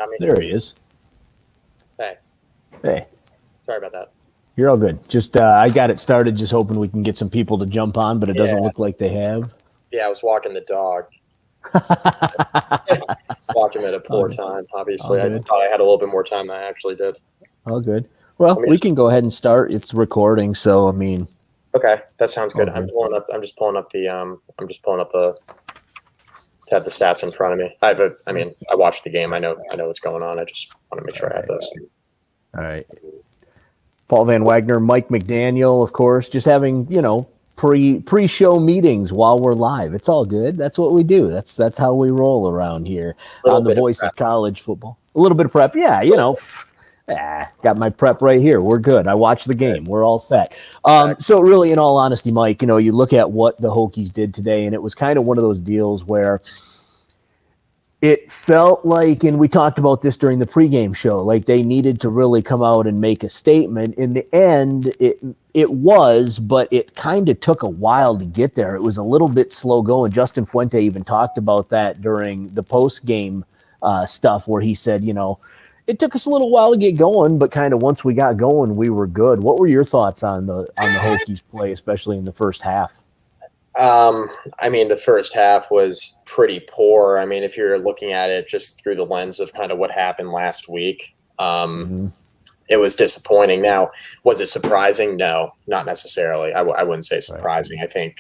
Got me? There he is. Hey, Hey, sorry about that. you're all good. Just I got it started, just hoping we can get some people to jump on, but it doesn't Yeah, look like they have. yeah, I was walking the dog. Walked him at a All poor good. time, All obviously. I good. thought I had a little bit more time than I actually did. All good. Well, Let me we just, can go ahead and start. It's recording, so I mean, okay, that sounds all good. good. I'm just pulling up the to have the stats in front of me. I watched the game. I know what's going on. I just want to make sure I have this. All right. Paul Van Wagner, Mike McDaniel, of course, just having, pre-show meetings while we're live. It's all good. That's what we do. That's how we roll around here Little on the bit of voice prep. of college football. A little bit of prep. Yeah, got my prep right here. We're good. I watched the game. We're all set. So really, in all honesty, Mike, you look at what the Hokies did today, and it was kind of one of those deals where it felt like, and we talked about this during the pregame show, like they needed to really come out and make a statement. In the end, it was, but it kind of took a while to get there. It was a little bit slow going. Justin Fuente even talked about that during the post-game stuff, where he said, it took us a little while to get going, but kind of once we got going, we were good. What were your thoughts on the Hokies play, especially in the first half? The first half was pretty poor. If you're looking at it just through the lens of kind of what happened last week, it was disappointing. Now, was it surprising? No, not necessarily. I wouldn't say surprising. Right.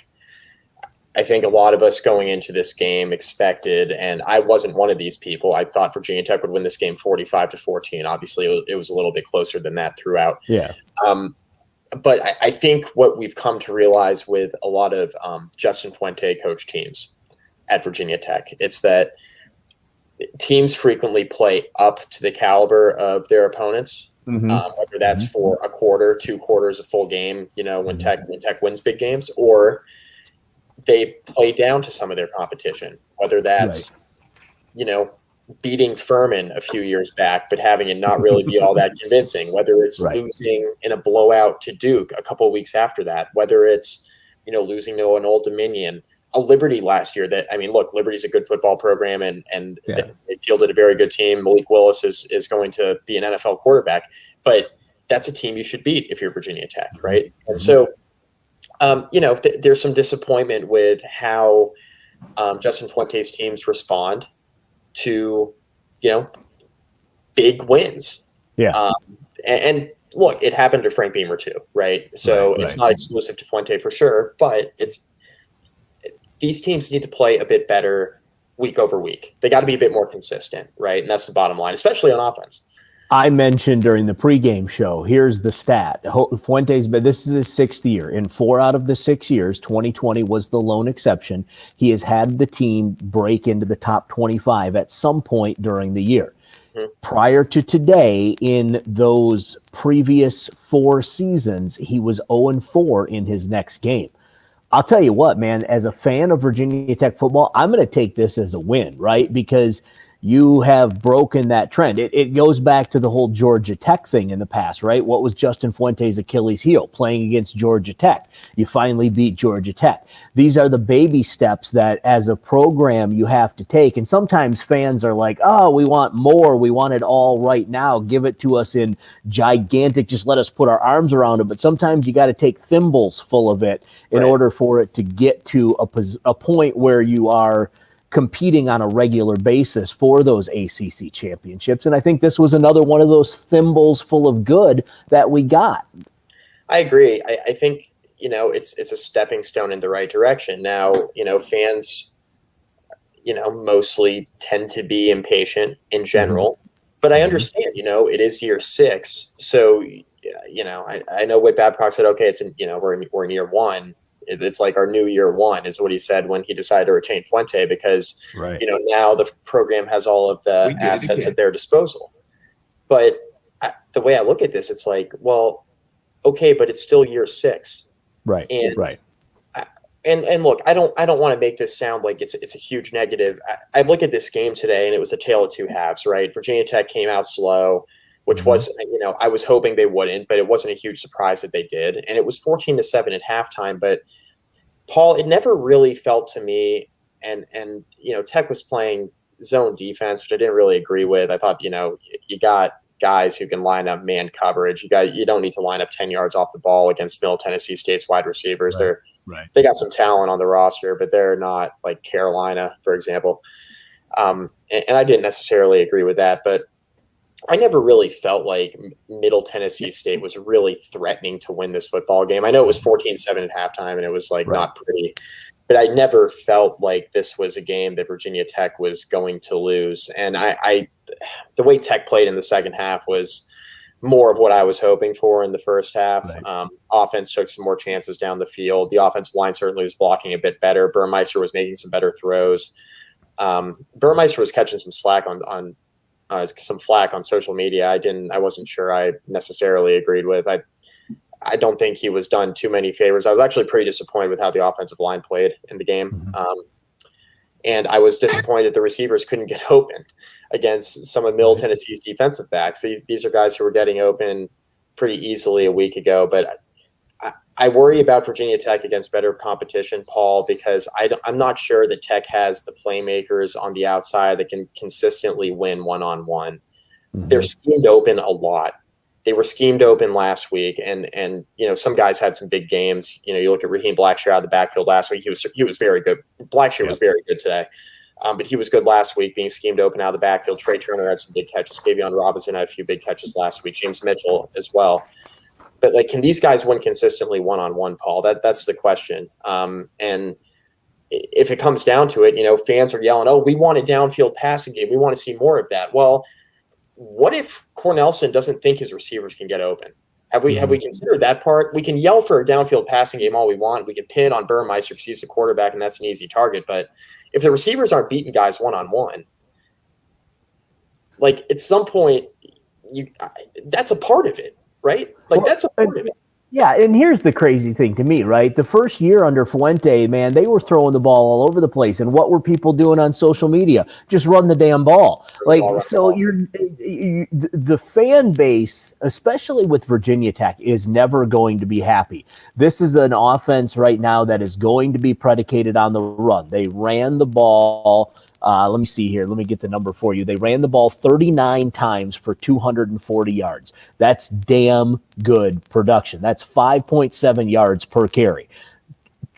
I think a lot of us going into this game expected, and I wasn't one of these people. I thought Virginia Tech would win this game 45-14. Obviously, it was a little bit closer than that throughout. Yeah. But I think what we've come to realize with a lot of Justin Fuente coach teams at Virginia Tech, it's that teams frequently play up to the caliber of their opponents, whether that's for a quarter, 2 quarters, a full game, when Tech wins big games, or they play down to some of their competition, whether that's, beating Furman a few years back, but having it not really be all that convincing, whether it's losing in a blowout to Duke a couple of weeks after that, whether it's, losing to an Old Dominion, a Liberty last year that, look, Liberty's a good football program and they fielded a very good team. Malik Willis is going to be an NFL quarterback, but that's a team you should beat if you're Virginia Tech, right? And so, there's some disappointment with how Justin Fuente's teams respond to, big wins. Yeah. And look, it happened to Frank Beamer too, right? So it's not exclusive to Fuente for sure, but these teams need to play a bit better week over week. They got to be a bit more consistent, right? And that's the bottom line, especially on offense. I mentioned during the pregame show, here's the stat. Fuente's been, this is his 6th year. In 4 out of the 6 years, 2020 was the lone exception. He has had the team break into the top 25 at some point during the year. Prior to today, in those previous 4 seasons, he was 0-4 in his next game. I'll tell you what, man, as a fan of Virginia Tech football, I'm going to take this as a win, right? Because you have broken that trend. It goes back to the whole Georgia Tech thing in the past, right? What was Justin Fuente's Achilles heel? Playing against Georgia Tech. You finally beat Georgia Tech. These are the baby steps that as a program you have to take. And sometimes fans are like, oh, we want more. We want it all right now. Give it to us in gigantic, just let us put our arms around it. But sometimes you got to take thimbles full of it in order for it to get to a point where you are competing on a regular basis for those ACC championships. And I think this was another one of those thimbles full of good that we got. I agree. I think, it's a stepping stone in the right direction. Now, fans, mostly tend to be impatient in general, but I understand, it is year 6. So, I know what Babcock said, okay, we're in year 1. It's like our new year 1 is what he said when he decided to retain Fuente because, now the program has all of the assets at their disposal. But the way I look at this, it's like, well, okay, but it's still year 6. Right. And look, I don't want to make this sound like it's a huge negative. I look at this game today and it was a tale of 2 halves, right? Virginia Tech came out slow, which was, I was hoping they wouldn't, but it wasn't a huge surprise that they did. And it was 14-7 at halftime. But Paul, it never really felt to me, and Tech was playing zone defense, which I didn't really agree with. I thought, you got guys who can line up man coverage. You don't need to line up 10 yards off the ball against Middle Tennessee State's wide receivers. Right. They got some talent on the roster, but they're not like Carolina, for example. And I didn't necessarily agree with that, but I never really felt like Middle Tennessee State was really threatening to win this football game. I know it was 14-7 at halftime, and it was not pretty, but I never felt like this was a game that Virginia Tech was going to lose. And the way Tech played in the second half was more of what I was hoping for in the first half. Right. Offense took some more chances down the field. The offensive line certainly was blocking a bit better. Burmeister was making some better throws. Burmeister was catching some slack on some flack on social media. I wasn't sure I necessarily agreed with. I don't think he was done too many favors. I was actually pretty disappointed with how the offensive line played in the game. And I was disappointed the receivers couldn't get open against some of Middle Tennessee's defensive backs. These are guys who were getting open pretty easily a week ago. But I worry about Virginia Tech against better competition, Paul, because I'm not sure that Tech has the playmakers on the outside that can consistently win one-on-one. They're schemed open a lot. They were schemed open last week, and some guys had some big games. You look at Raheem Blackshear out of the backfield last week. He was very good. Blackshear was very good today, but he was good last week being schemed open out of the backfield. Trey Turner had some big catches. Kavion Robinson had a few big catches last week. James Mitchell as well. But can these guys win consistently one-on-one, Paul? That's the question. And if it comes down to it, fans are yelling, "Oh, we want a downfield passing game. We want to see more of that." Well, what if Cornelsen doesn't think his receivers can get open? Have we considered that part? We can yell for a downfield passing game all we want. We can pin on Burmeister because he's the quarterback and that's an easy target. But if the receivers aren't beating guys one-on-one, at some point, that's a part of it. Right? That's a part of it. Yeah, and here's the crazy thing to me, right? The first year under Fuente, man, they were throwing the ball all over the place. And what were people doing on social media? Just run the damn ball. The fan base, especially with Virginia Tech, is never going to be happy. This is an offense right now that is going to be predicated on the run. They ran the ball. Let me see here. Let me get the number for you. They ran the ball 39 times for 240 yards. That's damn good production. That's 5.7 yards per carry.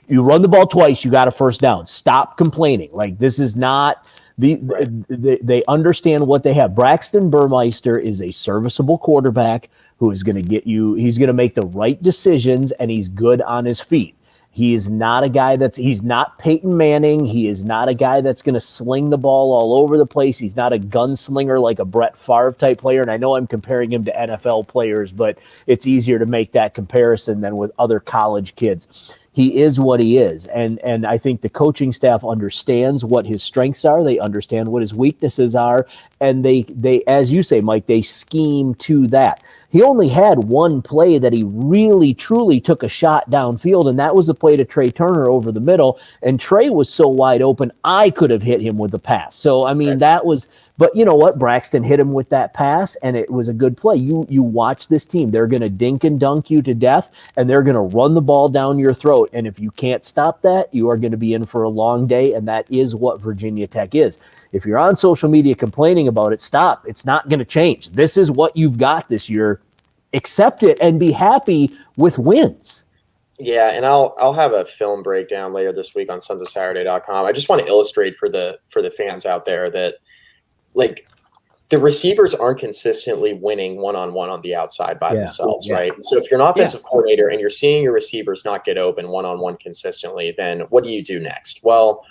You run the ball twice, you got a first down. Stop complaining. This is not they understand what they have. Braxton Burmeister is a serviceable quarterback who is going to get you. He's going to make the right decisions, and he's good on his feet. He is not a guy he's not Peyton Manning. He is not a guy that's going to sling the ball all over the place. He's not a gunslinger like a Brett Favre type player. And I know I'm comparing him to NFL players, but it's easier to make that comparison than with other college kids. He is what he is. And I think the coaching staff understands what his strengths are. They understand what his weaknesses are. And they, as you say, Mike, they scheme to that. He only had one play that he really, truly took a shot downfield, and that was the play to Trey Turner over the middle. And Trey was so wide open, I could have hit him with the pass. So, I mean, that was – but you know what? Braxton hit him with that pass, and it was a good play. You watch this team. They're going to dink and dunk you to death, and they're going to run the ball down your throat. And if you can't stop that, you are going to be in for a long day, and that is what Virginia Tech is. If you're on social media complaining about it, stop. It's not going to change. This is what you've got this year. Accept it and be happy with wins. Yeah, and I'll have a film breakdown later this week on sonsofsaturday.com. I just want to illustrate for the fans out there that the receivers aren't consistently winning one-on-one on the outside by themselves, right? So if you're an offensive coordinator and you're seeing your receivers not get open one-on-one consistently, then what do you do next? Well,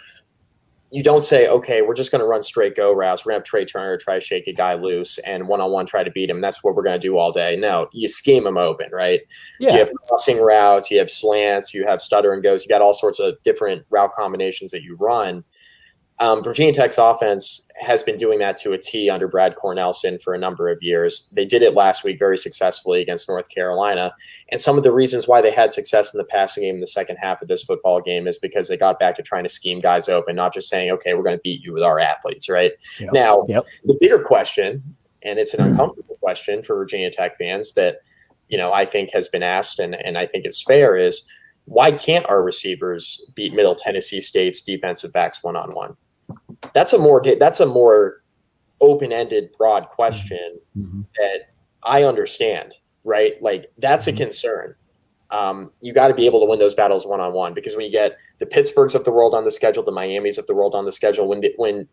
you don't say, okay, we're just going to run straight go routes. We're going to have Trey Turner try to shake a guy loose and one-on-one try to beat him. That's what we're going to do all day. No, you scheme them open, right? Yeah. You have crossing routes, you have slants, you have stutter and goes. You got all sorts of different route combinations that you run. Virginia Tech's offense has been doing that to a T under Brad Cornelsen for a number of years. They did it last week very successfully against North Carolina. And some of the reasons why they had success in the passing game in the second half of this football game is because they got back to trying to scheme guys open, not just saying, okay, we're going to beat you with our athletes, right? Now, the bigger question, and it's an uncomfortable question for Virginia Tech fans that, I think has been asked and I think it's fair is, why can't our receivers beat Middle Tennessee State's defensive backs one-on-one? that's a more open-ended, broad question that I understand, right? Like that's a concern. You got to be able to win those battles one-on-one, because when you get the Pittsburghs of the world on the schedule, the Miamis of the world on the schedule, when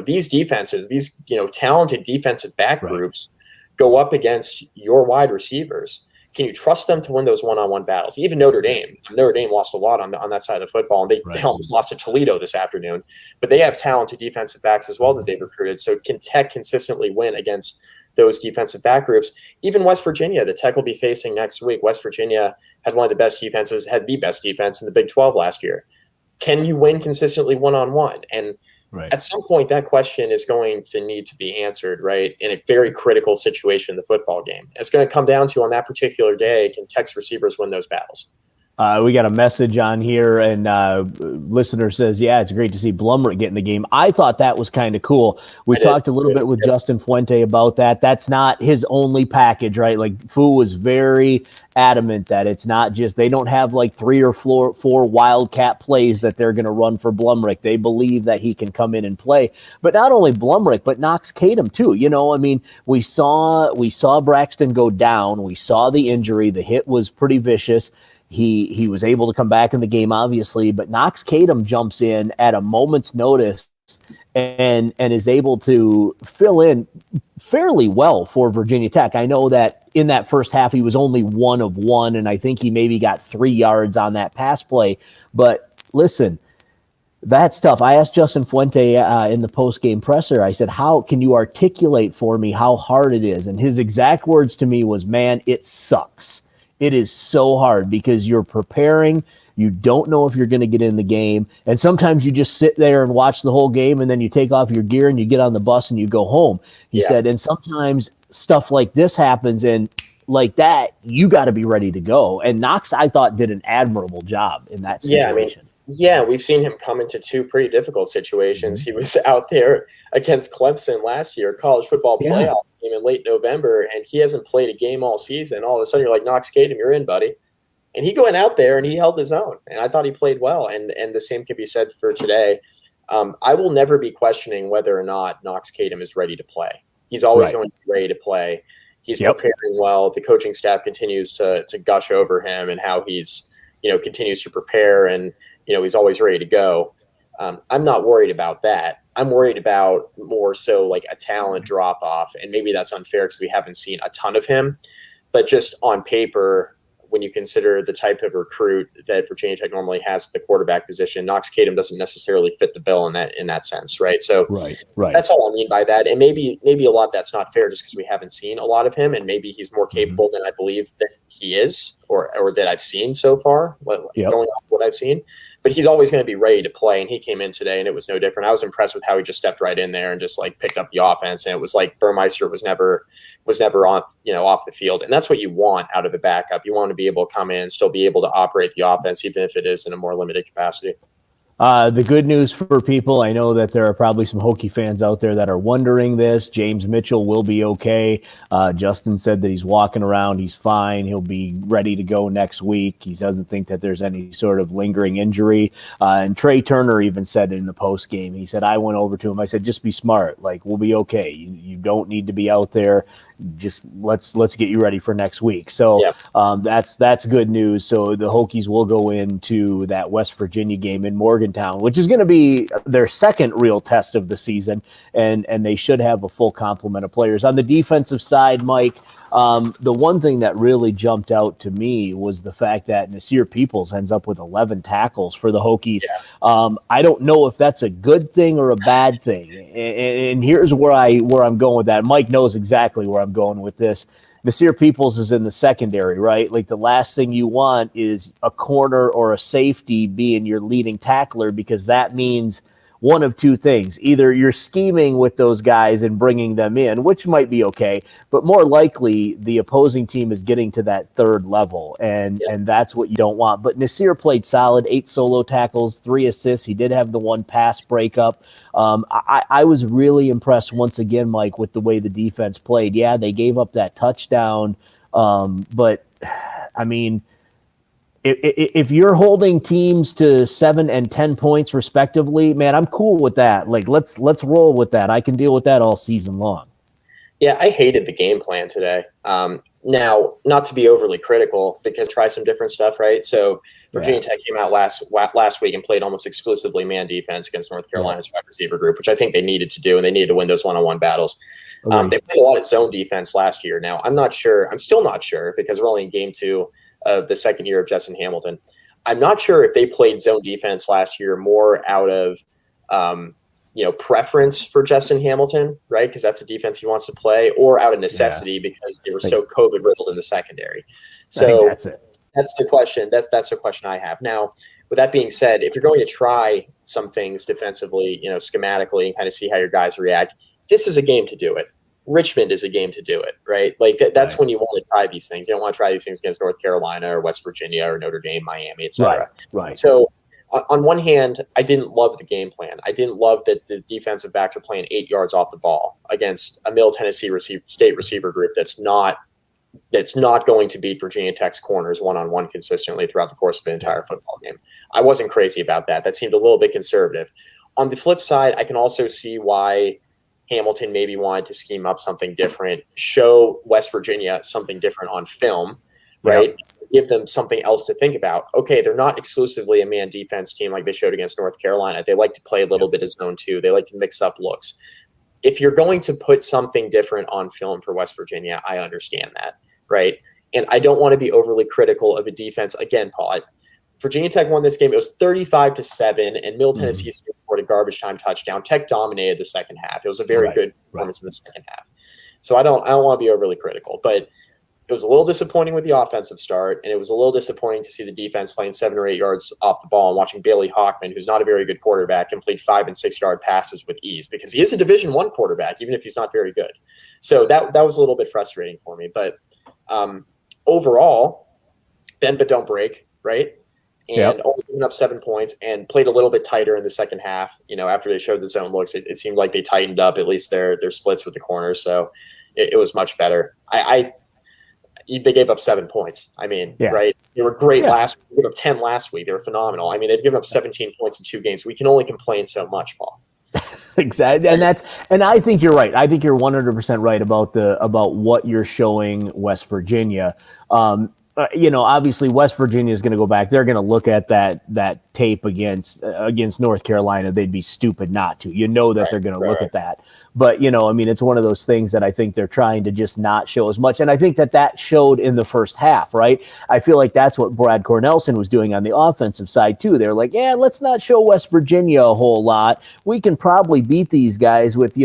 these defenses, these talented defensive back groups go up against your wide receivers, can you trust them to win those one-on-one battles? Even Notre Dame lost a lot on that side of the football, and they almost lost to Toledo this afternoon. But they have talented defensive backs as well that they've recruited. So can Tech consistently win against those defensive back groups? Even West Virginia, the Tech will be facing next week. West Virginia had one of the best defenses, had the best defense in the Big 12 last year. Can you win consistently one-on-one? And at some point, that question is going to need to be answered, right, in a very critical situation in the football game. It's going to come down to, on that particular day, can Tech's receivers win those battles? We got a message on here, and listener says, yeah, it's great to see Blumrick get in the game. I thought that was kind of cool. We talked a little bit with Justin Fuente about that. That's not his only package, right? Like, Fu was very adamant that it's not just, they don't have like 3 or 4 wildcat plays that they're going to run for Blumrick. They believe that he can come in and play. But not only Blumrick, but Knox Kadum too. I mean, we saw Braxton go down. We saw the injury. The hit was pretty vicious. He was able to come back in the game, obviously, but Knox Kadum jumps in at a moment's notice and is able to fill in fairly well for Virginia Tech. I know that in that first half he was only 1 of 1, and I think he maybe got 3 yards on that pass play. But listen, that's tough. I asked Justin Fuente in the post-game presser, I said, how can you articulate for me how hard it is? And his exact words to me was, man, it sucks. It is so hard because you're preparing. You don't know if you're going to get in the game. And sometimes you just sit there and watch the whole game, and then you take off your gear and you get on the bus and you go home. He said, and sometimes stuff like this happens, and like that, you got to be ready to go. And Knox, I thought, did an admirable job in that situation. We've seen him come into 2 pretty difficult situations. He was out there against Clemson last year, college football playoff game in late November, and he hasn't played a game all season. All of a sudden, you're like, Knox Kadum, you're in, buddy. And he went out there and he held his own, and I thought he played well. And the same can be said for today. I will never be questioning whether or not Knox Kadum is ready to play. He's always going to be ready to play. He's preparing well. The coaching staff continues to gush over him and how he's continues to prepare, and he's always ready to go. I'm not worried about that. I'm worried about more so like a talent drop off, and maybe that's unfair because we haven't seen a ton of him. But just on paper, when you consider the type of recruit that Virginia Tech normally has at the quarterback position, Knox Kadum doesn't necessarily fit the bill in that sense, right? So that's all I mean by that. And maybe a lot of that's not fair just because we haven't seen a lot of him, and maybe he's more capable than I believe that he is, or that I've seen so far, going off what I've seen. But he's always going to be ready to play, and he came in today, and it was no different. I was impressed with how he just stepped right in there and just like picked up the offense, and it was like Burmeister was never off the field, and that's what you want out of a backup. You want to be able to come in, still be able to operate the offense, even if it is in a more limited capacity. The good news for people, I know that there are probably some Hokie fans out there that are wondering this. James Mitchell will be okay. Justin said that he's walking around. He's fine. He'll be ready to go next week. He doesn't think that there's any sort of lingering injury. And Trey Turner even said in the post game, he said, I went over to him. I said, just be smart. Like, we'll be okay. You don't need to be out there. Just let's get you ready for next week. So that's good news. So the Hokies will go into that West Virginia game in Morgantown, which is going to be their second real test of the season, and they should have a full complement of players. On the defensive side, Mike, the one thing that really jumped out to me was the fact that Nasir Peoples ends up with 11 tackles for the Hokies. I don't know if that's a good thing or a bad thing. And here's where I'm going with that. Mike knows exactly where I'm going with this. Nasir Peoples is in the secondary, right? Like, the last thing you want is a corner or a safety being your leading tackler, because that means one of two things. Either you're scheming with those guys and bringing them in, which might be okay, but more likely the opposing team is getting to that third level, and that's what you don't want. But Nasir played solid, 8 solo tackles, 3 assists. He did have the 1 pass breakup. I was really impressed once again, Mike, with the way the defense played. Yeah, they gave up that touchdown, but I mean, if you're holding teams to 7 and 10 points respectively, man, I'm cool with that. Like, let's roll with that. I can deal with that all season long. Yeah, I hated the game plan today. Now, not to be overly critical, because try some different stuff, right? So Virginia Tech came out last week and played almost exclusively man defense against North Carolina's wide receiver group, which I think they needed to do, and they needed to win those one-on-one battles. They played a lot of zone defense last year. Now, I'm still not sure, because we're only in game 2 of the second year of Justin Hamilton. I'm not sure if they played zone defense last year more out of preference for Justin Hamilton, right? Because that's the defense he wants to play, or out of necessity because they were so COVID riddled in the secondary. So that's it. That's the question. That's the question I have. Now, with that being said, if you're going to try some things defensively, schematically, and kind of see how your guys react, this is a game to do it. Richmond is a game to do it, right? Like that's when you want to try these things. You don't want to try these things against North Carolina or West Virginia or Notre Dame, Miami, et cetera. Right. So on one hand, I didn't love the game plan. I didn't love that the defensive backs are playing 8 yards off the ball against a Middle Tennessee state receiver group that's not going to beat Virginia Tech's corners one-on-one consistently throughout the course of the entire football game. I wasn't crazy about that. That seemed a little bit conservative. On the flip side, I can also see why Hamilton maybe wanted to scheme up something different, show West Virginia something different on film, right? Give them something else to think about. Okay, they're not exclusively a man defense team like they showed against North Carolina. They like to play a little bit of zone too. They like to mix up looks. If you're going to put something different on film for West Virginia, I understand that, right? And I don't want to be overly critical of a defense. Again, Paul, Virginia Tech won this game. It was 35-7, and Middle Tennessee scored a garbage time touchdown. Tech dominated the second half. It was a very good performance in the second half. So I don't want to be overly critical, but it was a little disappointing with the offensive start, and it was a little disappointing to see the defense playing 7 or 8 yards off the ball and watching Bailey Hawkman, who's not a very good quarterback, complete 5 and 6 yard passes with ease, because he is a Division I quarterback, even if he's not very good. So that was a little bit frustrating for me. But overall, bend but don't break, right? And only giving up 7 points, and played a little bit tighter in the second half. After they showed the zone looks, it seemed like they tightened up at least their splits with the corners. So it was much better. They gave up 7 points. Right? They were great last week. They gave up 10 last week. They were phenomenal. They've given up 17 points in 2 games. We can only complain so much, Paul. Exactly. And I think you're right. I think you're 100% right about what you're showing West Virginia. Obviously West Virginia is going to go back. They're going to look at that tape against North Carolina. They'd be stupid not to. That they're going to look at that. But, it's one of those things that I think they're trying to just not show as much. And I think that showed in the first half, right? I feel like that's what Brad Cornelson was doing on the offensive side, too. They're like, let's not show West Virginia a whole lot. We can probably beat these guys with,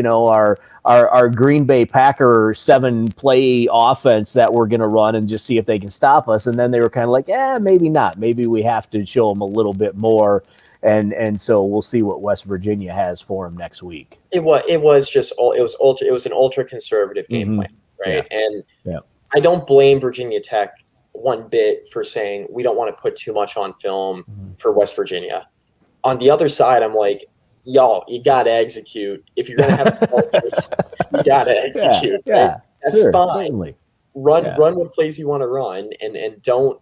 our Green Bay Packer 7-play offense that we're going to run and just see if they can stop us. And then they were kind of like, maybe not. Maybe we have to show them a little bit more. And so we'll see what West Virginia has for them next week. It was an ultra conservative game plan, right? And I don't blame Virginia Tech one bit for saying we don't want to put too much on film for West Virginia. On the other side, I'm like, y'all, you got to execute. If you're going to have you got to execute. Right? That's fine. Certainly. Run what plays you want to run, and don't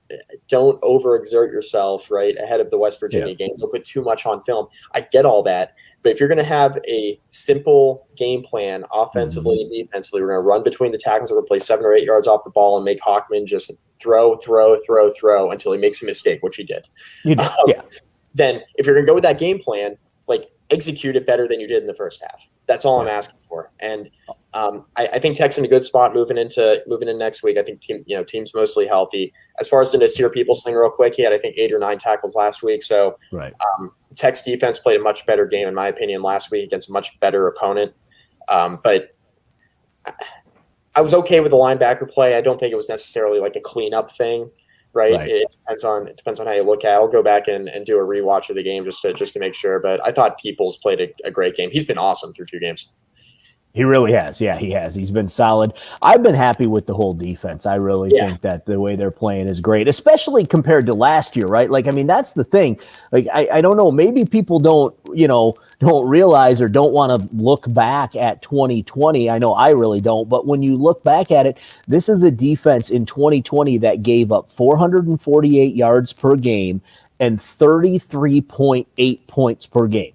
overexert yourself right ahead of the West Virginia game. Don't put too much on film. I get all that, but if you're going to have a simple game plan offensively and defensively, we're going to run between the tackles. We're going to play 7 or 8 yards off the ball and make Hawkman just throw until he makes a mistake, which he did. Then if you're going to go with that game plan, execute it better than you did in the first half. That's all I'm asking for. And I think Tech's in a good spot moving in next week. I think team's mostly healthy. As far as the Nasir Peoples thing, real quick, he had 8 or 9 tackles last week. So Tech's defense played a much better game, in my opinion, last week against a much better opponent. But I was okay with the linebacker play. I don't think it was necessarily a cleanup thing. Right. It depends on how you look at it. I'll go back and do a rewatch of the game just to make sure. But I thought Peoples played a great game. He's been awesome through 2 games. He really has. Yeah, he has. He's been solid. I've been happy with the whole defense. I really think that the way they're playing is great, especially compared to last year, right? Like, I mean, that's the thing. Like, I don't know. Maybe people don't realize or don't want to look back at 2020. I know I really don't. But when you look back at it, this is a defense in 2020 that gave up 448 yards per game and 33.8 points per game.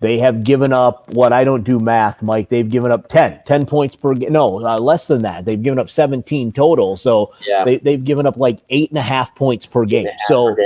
They have given up what I don't do math, Mike. They've given up 10 points per game. No, less than that. They've given up 17 total. So they've given up like 8.5 points per game. So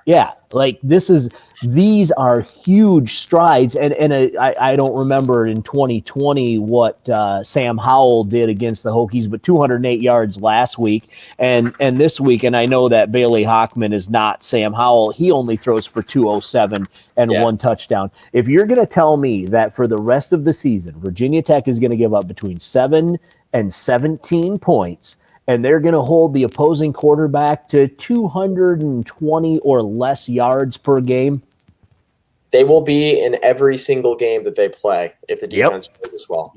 yeah, like these are huge strides. And I don't remember in 2020 what Sam Howell did against the Hokies, but 208 yards last week and this week. And I know that Bailey Hockman is not Sam Howell. He only throws for 207 and one touchdown. If you're going to tell me that for the rest of the season, Virginia Tech is going to give up between 7 and 17 points, and they're going to hold the opposing quarterback to 220 or less yards per game, they will be in every single game that they play if the defense plays as well.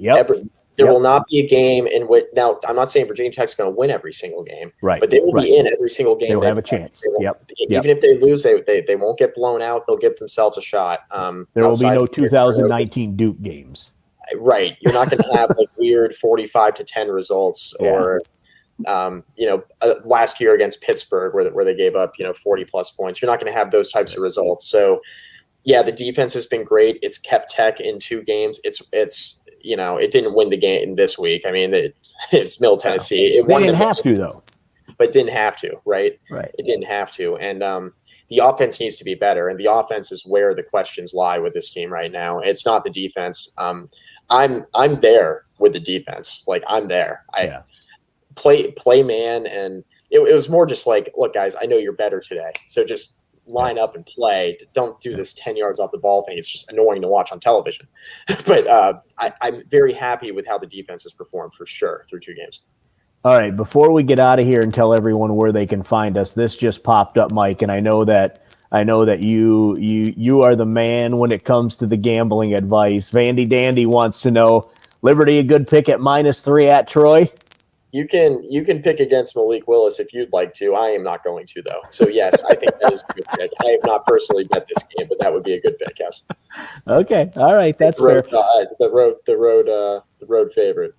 There will not be a game in which – now, I'm not saying Virginia Tech's going to win every single game, but they will be in every single game. They'll have a chance. Even if they lose, they won't get blown out. They'll give themselves a shot. There will be no 2019 Duke games. Right. You're not going to have like weird 45-10 results or last year against Pittsburgh where they gave up 40-plus points. You're not going to have those types of results. So, yeah, the defense has been great. It's kept Tech in 2 games. It's it didn't win the game this week. I mean, it's Middle Tennessee. They didn't have to, though. But didn't have to, right? Right. It didn't have to. And the offense needs to be better. And the offense is where the questions lie with this team right now. It's not the defense. I'm there with the defense. Like, I'm there. I play man. And it was more just like, look, guys, I know you're better today. So just line up and play. Don't do this 10 yards off the ball thing. It's just annoying to watch on television. But I'm very happy with how the defense has performed for sure through 2 games. All right, before we get out of here and tell everyone where they can find us, this just popped up, Mike, and I know that you are the man when it comes to the gambling advice. Vandy Dandy wants to know, Liberty a good pick at -3 at Troy? You can pick against Malik Willis if you'd like to. I am not going to, though. So yes, I think that is a good pick. I have not personally bet this game, but that would be a good pick. Yes. Okay. All right. That's fair. The road favorite.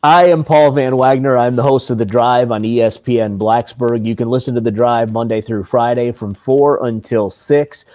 I am Paul Van Wagner. I'm the host of The Drive on ESPN Blacksburg. You can listen to The Drive Monday through Friday from 4 until 6.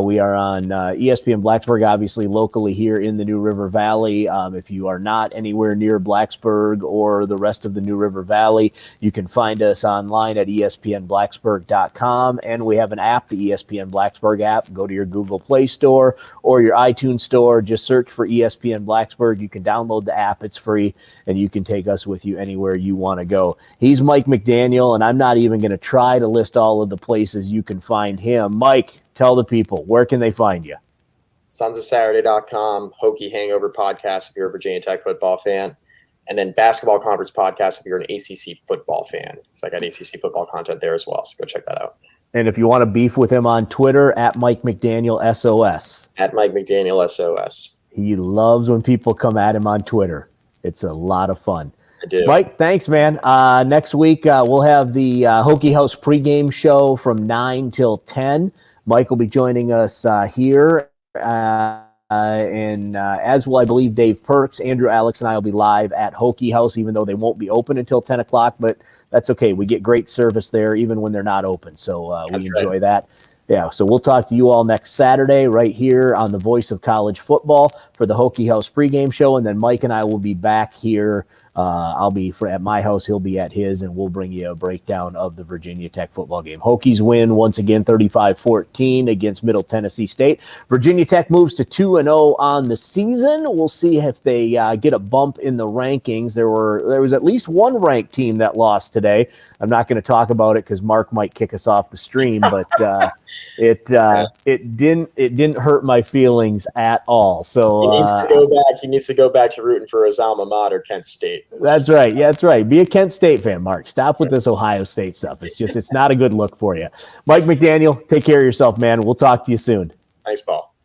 We are on ESPN Blacksburg, obviously locally here in the New River Valley. If you are not anywhere near Blacksburg or the rest of the New River Valley, you can find us online at espnblacksburg.com. And we have an app, the ESPN Blacksburg app. Go to your Google Play Store or your iTunes Store. Just search for ESPN Blacksburg. You can download the app. It's free, and you can take us with you anywhere you want to go. He's Mike McDaniel, and I'm not even going to try to list all of the places you can find him. Mike, tell the people, where can they find you? sonsofsaturday.com, Hokie Hangover podcast if you're a Virginia Tech football fan, and then Basketball Conference podcast if you're an ACC football fan. So I got ACC football content there as well, so go check that out. And if you want to beef with him on Twitter, at Mike McDaniel SOS. At Mike McDaniel SOS. He loves when people come at him on Twitter. It's a lot of fun. I do. Mike, thanks, man. Next week, we'll have the Hokie House pregame show from 9 till 10. Mike will be joining us here. And as will, I believe, Dave Perks. Andrew, Alex, and I will be live at Hokie House, even though they won't be open until 10 o'clock. But that's okay. We get great service there, even when they're not open. So we enjoy that. Yeah, so we'll talk to you all next Saturday right here on the Voice of College Football for the Hokie House pregame show. And then Mike and I will be back here. I'll be at my house. He'll be at his, and we'll bring you a breakdown of the Virginia Tech football game. Hokies win once again 35-14 against Middle Tennessee State. Virginia Tech moves to 2-0 on the season. We'll see if they get a bump in the rankings. There was at least one ranked team that lost today. I'm not going to talk about it because Mark might kick us off the stream, but it didn't hurt my feelings at all. So he needs to go back. He needs to go back to rooting for his alma mater, Kent State. That's right. Yeah, that's right. Be a Kent State fan, Mark. Stop with this Ohio State stuff. It's not a good look for you. Mike McDaniel, take care of yourself, man. We'll talk to you soon. Thanks, Paul.